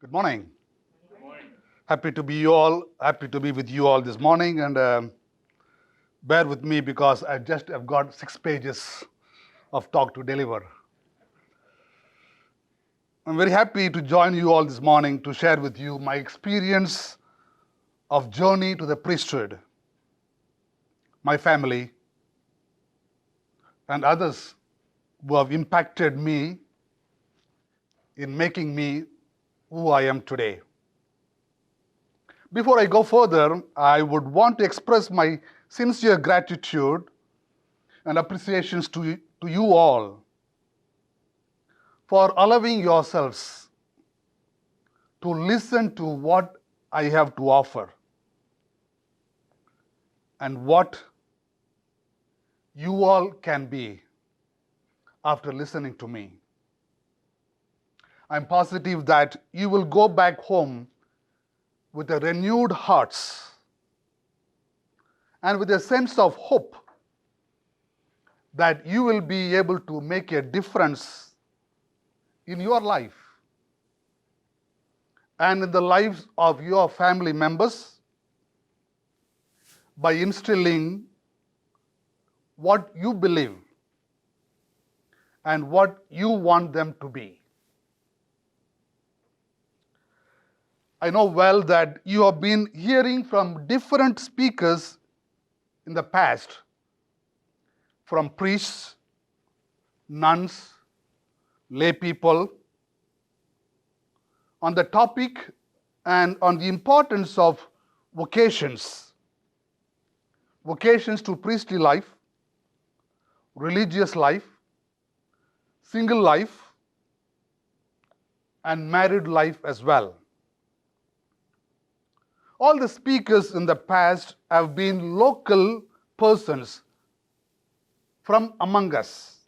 Good morning. Happy to be with you all this morning, and bear with me because I've got 6 pages of talk to deliver. I'm very happy to join you all this morning to share with you my experience of journey to the priesthood, my family, and others who have impacted me in making me who I am today. Before I go further, I would want to express my sincere gratitude and appreciations to you all for allowing yourselves to listen to what I have to offer and what you all can be after listening to me. I'm positive that you will go back home with a renewed hearts and with a sense of hope that you will be able to make a difference in your life and in the lives of your family members by instilling what you believe and what you want them to be. I know well that you have been hearing from different speakers in the past, from priests, nuns, lay people, on the topic and on the importance of vocations to priestly life, religious life, single life, and married life as well. All the speakers in the past have been local persons from among us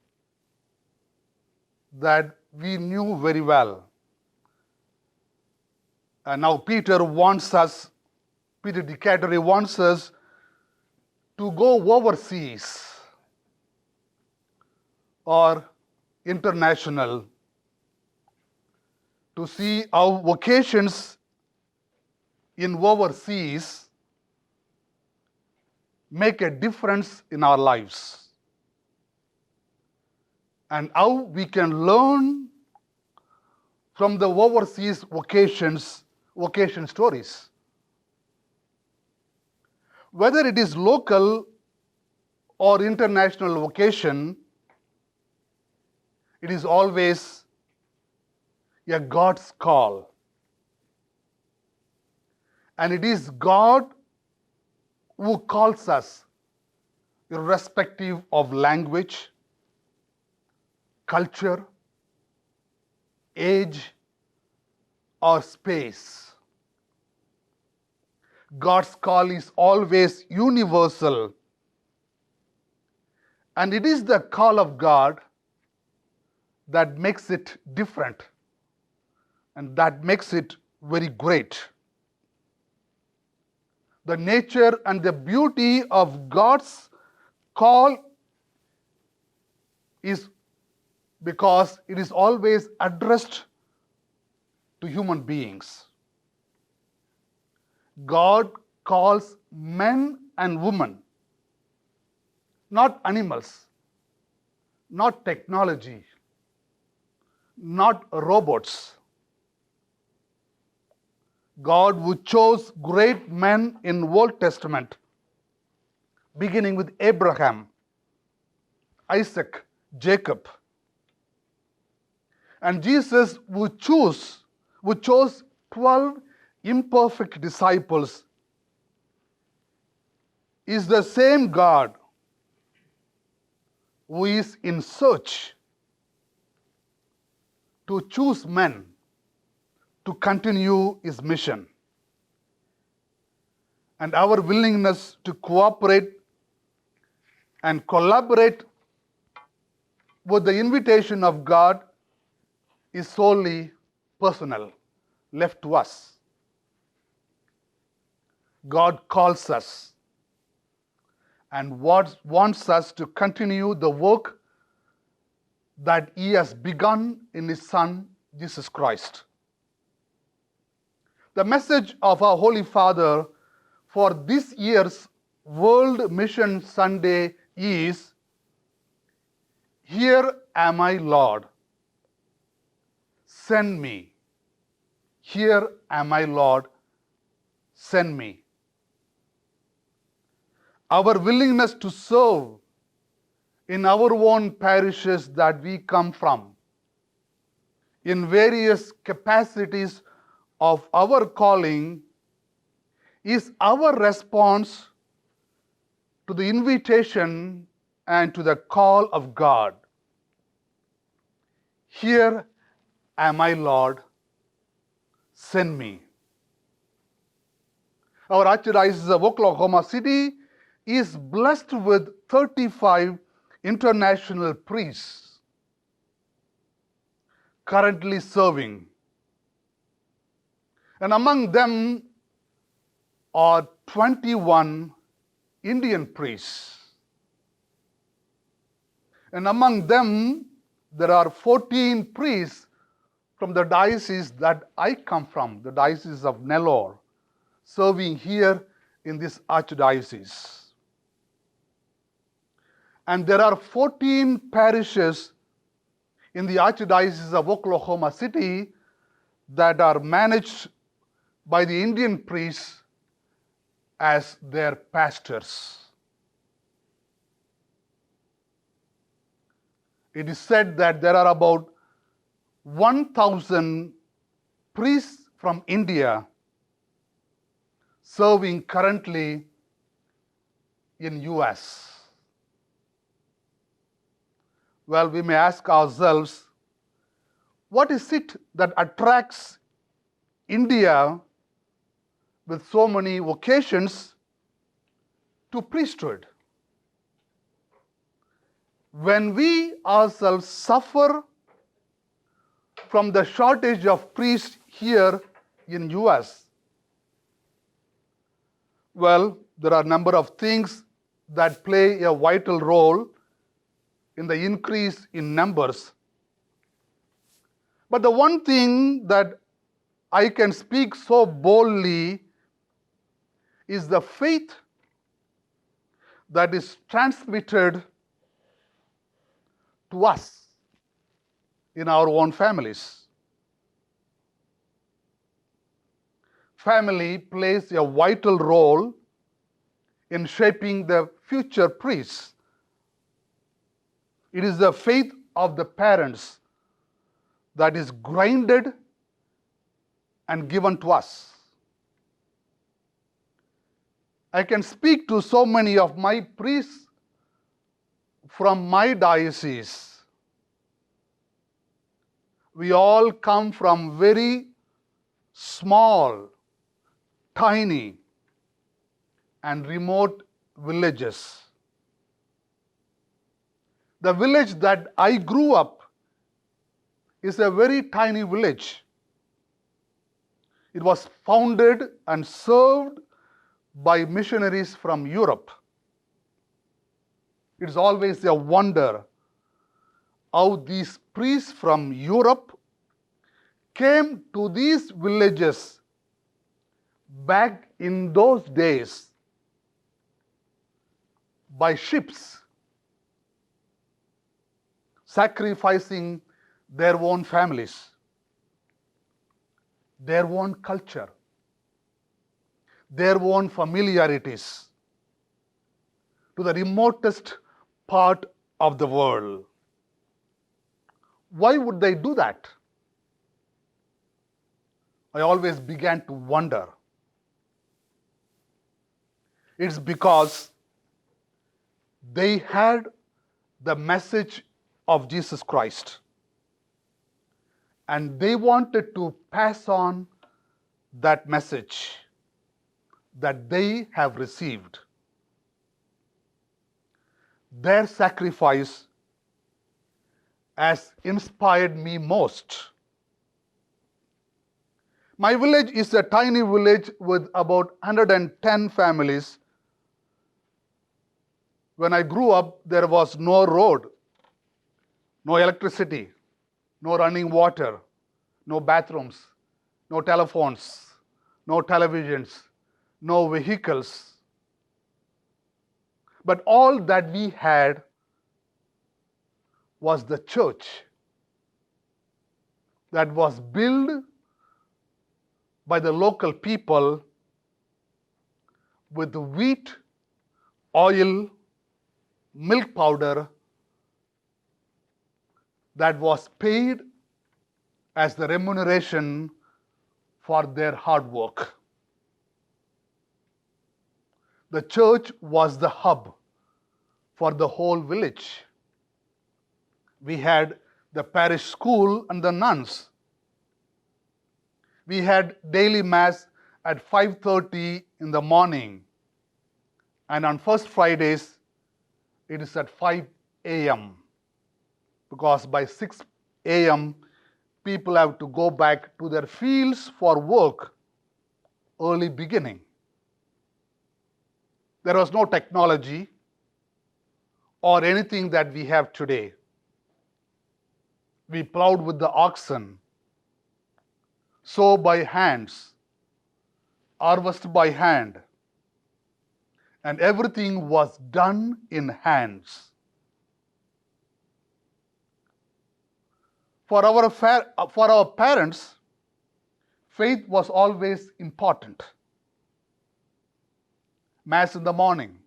that we knew very well. And now Peter Decatur wants us to go overseas or international to see how vocations in overseas make a difference in our lives and how we can learn from the overseas vocation stories. Whether it is local or international vocation, it is always a God's call. And it is God who calls us, irrespective of language, culture, age, or space. God's call is always universal. And it is the call of God that makes it different and that makes it very great. The nature and the beauty of God's call is because it is always addressed to human beings. God calls men and women, not animals, not technology, not robots. God who chose great men in Old Testament, beginning with Abraham, Isaac, Jacob. And Jesus who chose 12 imperfect disciples is the same God who is in search to choose men to continue his mission. And our willingness to cooperate and collaborate with the invitation of God is solely personal, left to us. God calls us and wants us to continue the work that he has begun in his Son, Jesus Christ. The message of our Holy Father for this year's World Mission Sunday is, "Here am I, Lord, send me. Here am I, Lord, send me." Our willingness to serve in our own parishes that we come from, in various capacities of our calling, is our response to the invitation and to the call of God. "Here am I, Lord, send me." Our Archdiocese of Oklahoma City is blessed with 35 international priests currently serving. And among them are 21 Indian priests. And among them, there are 14 priests from the diocese that I come from, the Diocese of Nellore, serving here in this archdiocese. And there are 14 parishes in the Archdiocese of Oklahoma City that are managed by the Indian priests as their pastors. It is said that there are about 1,000 priests from India serving currently in US. Well, we may ask ourselves, what is it that attracts India with so many vocations to priesthood? When we ourselves suffer from the shortage of priests here in US, well, there are a number of things that play a vital role in the increase in numbers. But the one thing that I can speak so boldly is the faith that is transmitted to us in our own families. Family plays a vital role in shaping the future priests. It is the faith of the parents that is grinded and given to us. I can speak to so many of my priests from my diocese. We all come from very small, tiny, and remote villages. The village that I grew up is a very tiny village. It was founded and served by missionaries from Europe. It is always a wonder how these priests from Europe came to these villages back in those days by ships, sacrificing their own families, their own culture, their own familiarities to the remotest part of the world. Why would they do that? I always began to wonder. It's because they had the message of Jesus Christ, and they wanted to pass on that message that they have received. Their sacrifice has inspired me most. My village is a tiny village with about 110 families. When I grew up, there was no road, no electricity, no running water, no bathrooms, no telephones, no televisions, no vehicles. But all that we had was the church that was built by the local people with wheat, oil, milk powder that was paid as the remuneration for their hard work. The church was the hub for the whole village. We had the parish school and the nuns. We had daily mass at 5:30 in the morning. And on first Fridays, it is at 5 a.m. because by 6 a.m., people have to go back to their fields for work, early beginning. There was no technology or anything that we have today. We plowed with the oxen, sow by hands, harvest by hand, and everything was done in hands. For our parents, faith was always important. Mass in the morning,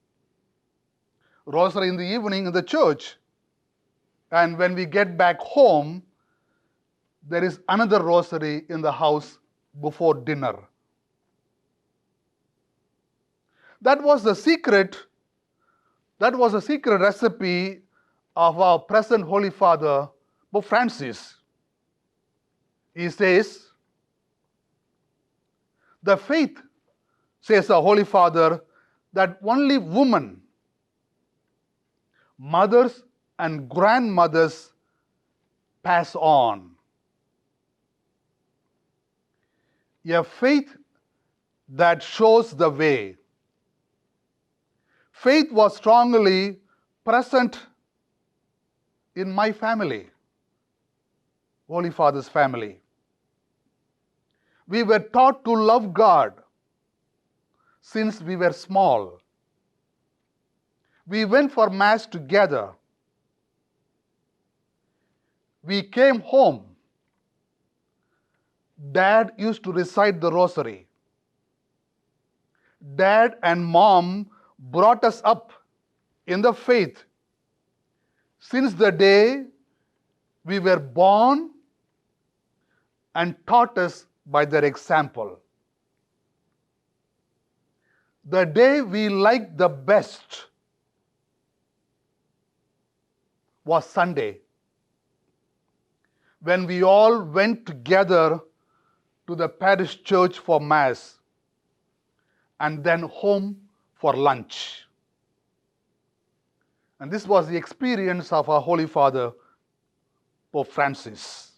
rosary in the evening in the church, and when we get back home, there is another rosary in the house before dinner. That was the secret recipe of our present Holy Father, Pope Francis. He says, the faith, says our Holy Father, that only women, mothers and grandmothers pass on. A faith that shows the way. Faith was strongly present in my family, Holy Father's family. We were taught to love God since we were small. We went for Mass together. We came home. Dad used to recite the rosary. Dad and Mom brought us up in the faith since the day we were born and taught us by their example. The day we liked the best was Sunday, when we all went together to the parish church for Mass and then home for lunch. And this was the experience of our Holy Father, Pope Francis.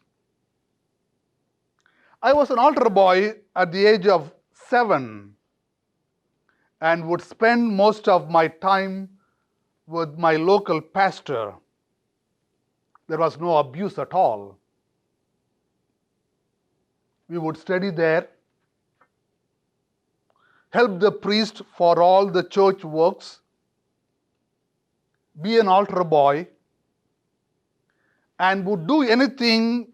I was an altar boy at the age of 7 and would spend most of my time with my local pastor. There was no abuse at all. We would study there, help the priest for all the church works, be an altar boy, and would do anything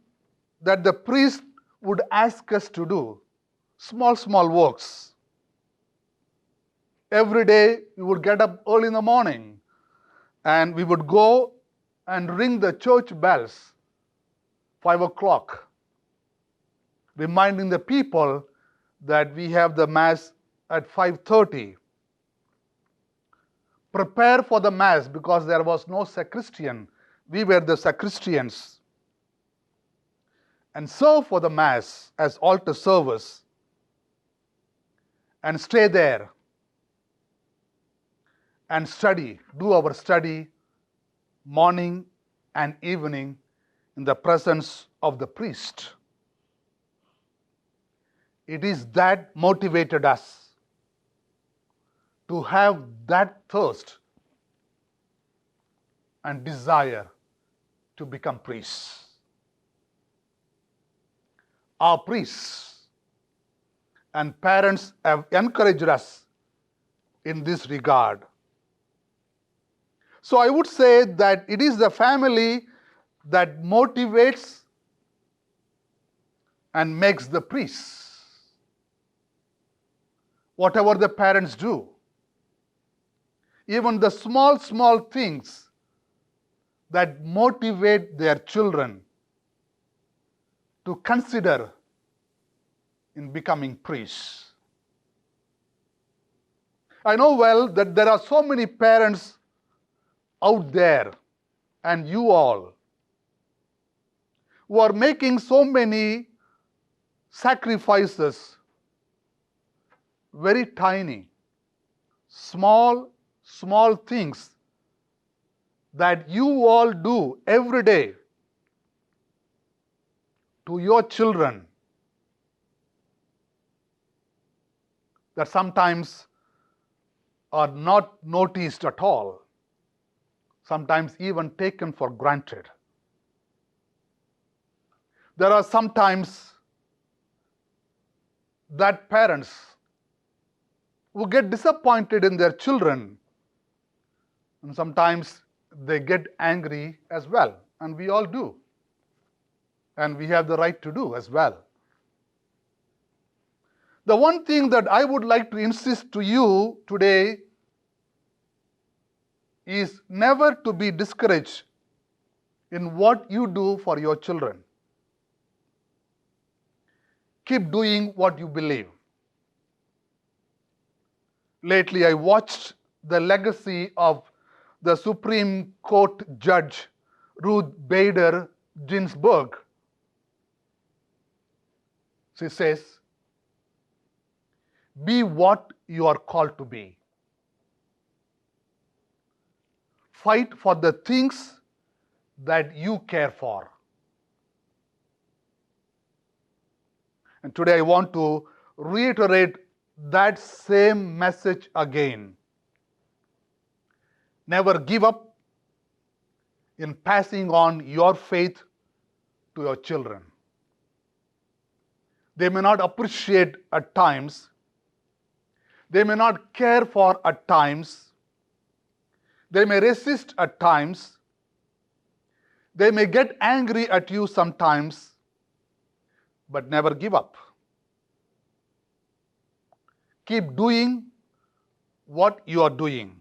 that the priest would ask us to do, small works. Every day we would get up early in the morning and we would go and ring the church bells, 5 o'clock, reminding the people that we have the Mass at 5:30. Prepare for the Mass because there was no sacristan. We were the sacristians. And serve for the Mass as altar servers. And stay there. And study, do our study morning and evening in the presence of the priest. It is that motivated us to have that thirst and desire to become priests. Our priests, and parents have encouraged us in this regard. So I would say that it is the family that motivates and makes the priests. Whatever the parents do, even the small things that motivate their children to consider in becoming priests. I know well that there are so many parents out there, and you all, who are making so many sacrifices, very tiny, small things that you all do every day to your children, that sometimes are not noticed at all, sometimes even taken for granted. There are sometimes that parents who get disappointed in their children, and sometimes they get angry as well, and we all do, and we have the right to do as well. The one thing that I would like to insist to you today is never to be discouraged in what you do for your children. Keep doing what you believe. Lately, I watched the legacy of the Supreme Court Judge Ruth Bader Ginsburg. She says, "Be what you are called to be. Fight for the things that you care for." And today I want to reiterate that same message again. Never give up in passing on your faith to your children. They may not appreciate at times. They may not care for at times. They may resist at times. They may get angry at you sometimes, but never give up. Keep doing what you are doing.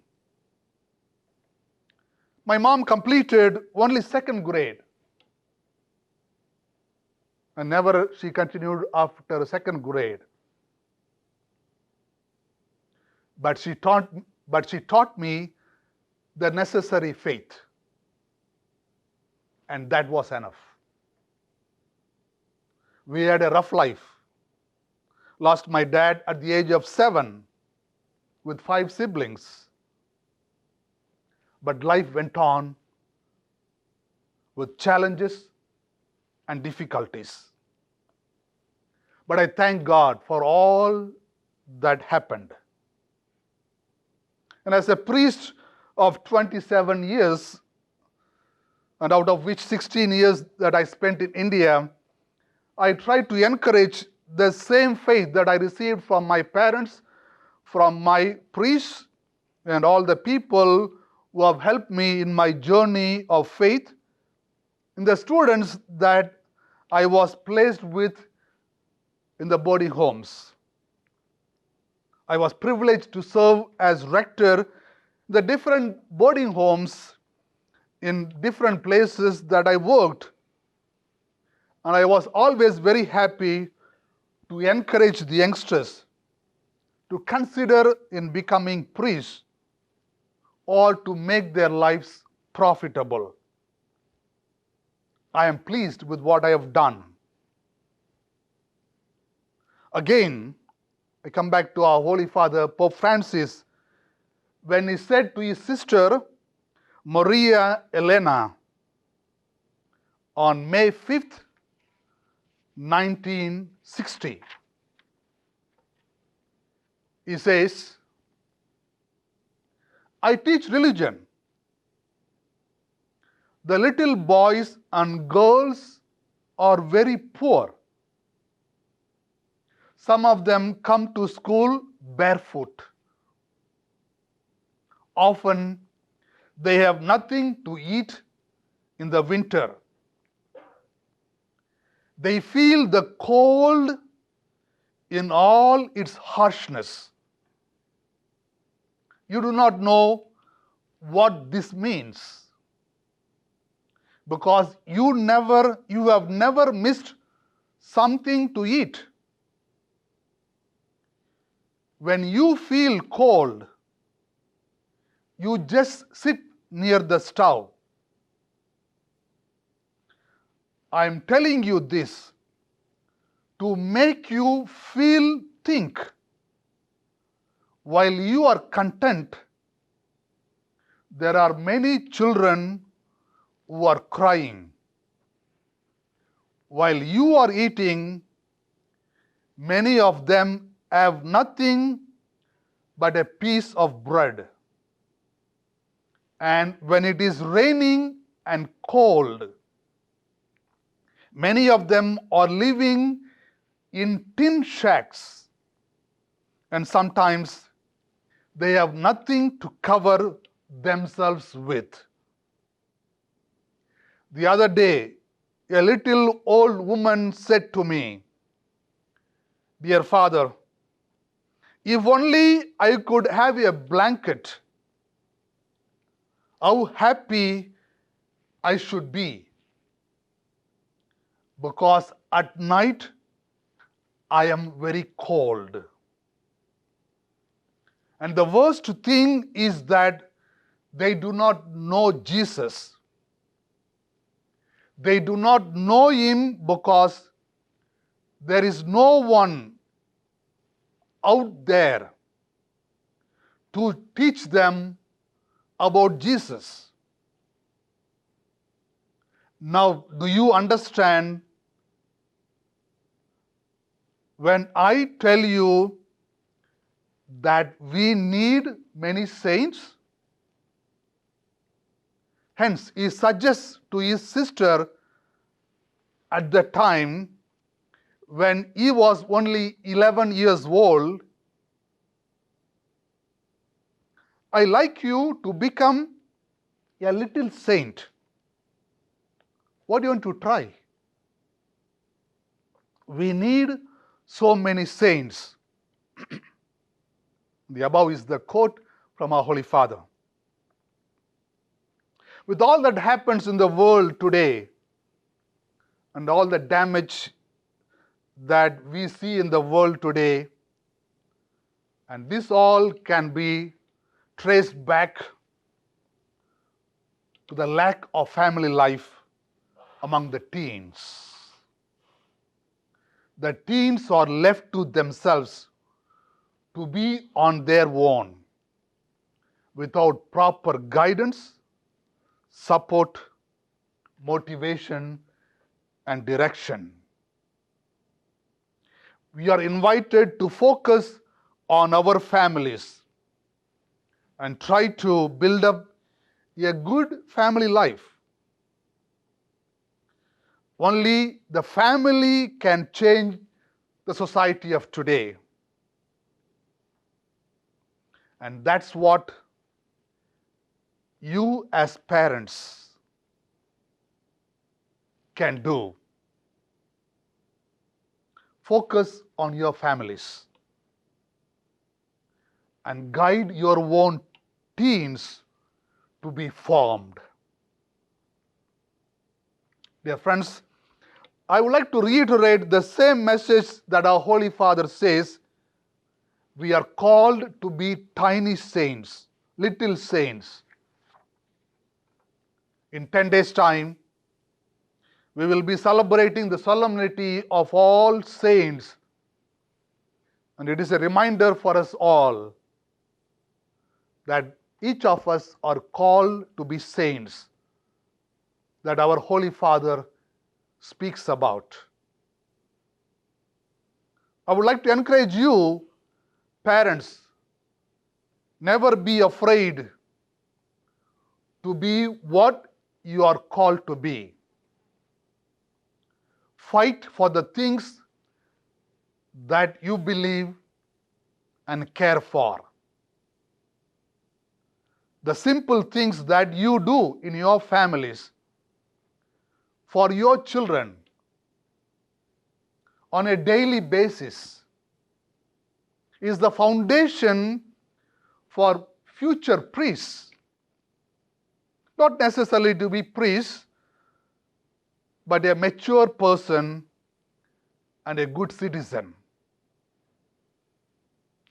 My mom completed only second grade, and never she continued after second grade. But she taught me the necessary faith, and that was enough. We had a rough life. Lost my dad at the age of 7 with 5 siblings. But life went on with challenges and difficulties. But I thank God for all that happened. And as a priest of 27 years, and out of which 16 years that I spent in India, I tried to encourage the same faith that I received from my parents, from my priests, and all the people who have helped me in my journey of faith, in the students that I was placed with in the boarding homes. I was privileged to serve as rector in the different boarding homes in different places that I worked. And I was always very happy to encourage the youngsters to consider in becoming priests or to make their lives profitable. I am pleased with what I have done. Again, I come back to our Holy Father, Pope Francis, when he said to his sister, Maria Elena, on May 5th, 1960. He says, "I teach religion. The little boys and girls are very poor. Some of them come to school barefoot. Often they have nothing to eat in the winter. They feel the cold in all its harshness. You do not know what this means because you have never missed something to eat. When you feel cold, you just sit near the stove. I am telling you this to make you think. While you are content, there are many children who are crying. While you are eating, many of them have nothing but a piece of bread. And when it is raining and cold, many of them are living in tin shacks, and sometimes they have nothing to cover themselves with. The other day, a little old woman said to me, "Dear Father, if only I could have a blanket, how happy I should be. Because at night I am very cold." And the worst thing is that they do not know Jesus. They do not know Him because there is no one out there to teach them about Jesus. Now, do you understand when I tell you that we need many saints? Hence, he suggests to his sister at the time when he was only 11 years old, "I like you to become a little saint. What do you want to try?" We need so many saints. The above is the quote from our Holy Father. With all that happens in the world today and all the damage that we see in the world today, and this all can be traced back to the lack of family life among the teens. The teens are left to themselves to be on their own without proper guidance, support, motivation, and direction. We are invited to focus on our families and try to build up a good family life. Only the family can change the society of today. And that's what you as parents can do. Focus on your families and guide your own teens to be formed. Dear friends, I would like to reiterate the same message that our Holy Father says. We are called to be tiny saints, little saints. In 10 days' time, we will be celebrating the solemnity of all saints. And it is a reminder for us all that each of us are called to be saints that our Holy Father speaks about. I would like to encourage you, parents, never be afraid to be what you are called to be. Fight for the things that you believe and care for. The simple things that you do in your families for your children on a daily basis is the foundation for future priests. Not necessarily to be priests, but a mature person and a good citizen.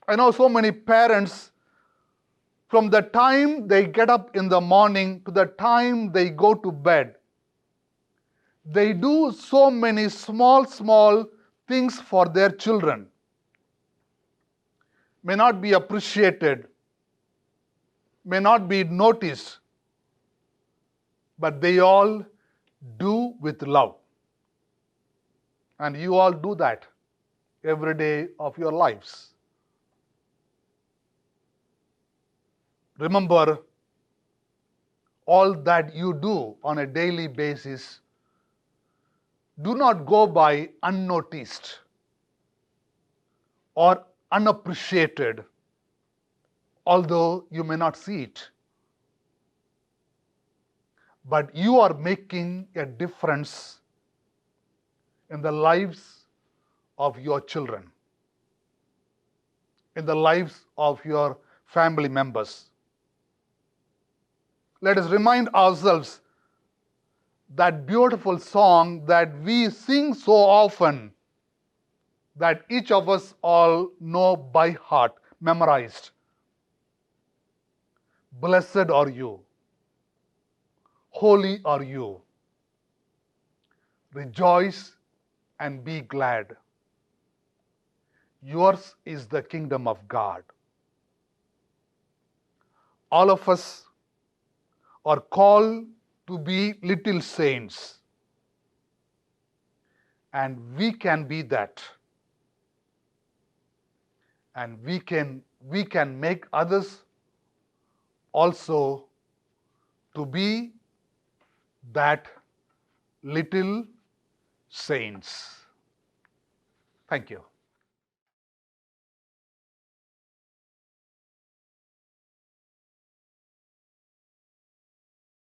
I know so many parents, from the time they get up in the morning to the time they go to bed, they do so many small things for their children. May not be appreciated, may not be noticed, but they all do with love. And you all do that every day of your lives. Remember, all that you do on a daily basis do not go by unnoticed or unappreciated, although you may not see it. But you are making a difference in the lives of your children, in the lives of your family members. Let us remind ourselves that beautiful song that we sing so often, that each of us all know by heart, memorized. Blessed are you, holy are you, rejoice and be glad. Yours is the kingdom of God. All of us are called to be little saints, and we can be that. And we can make others also to be that little saints. Thank you.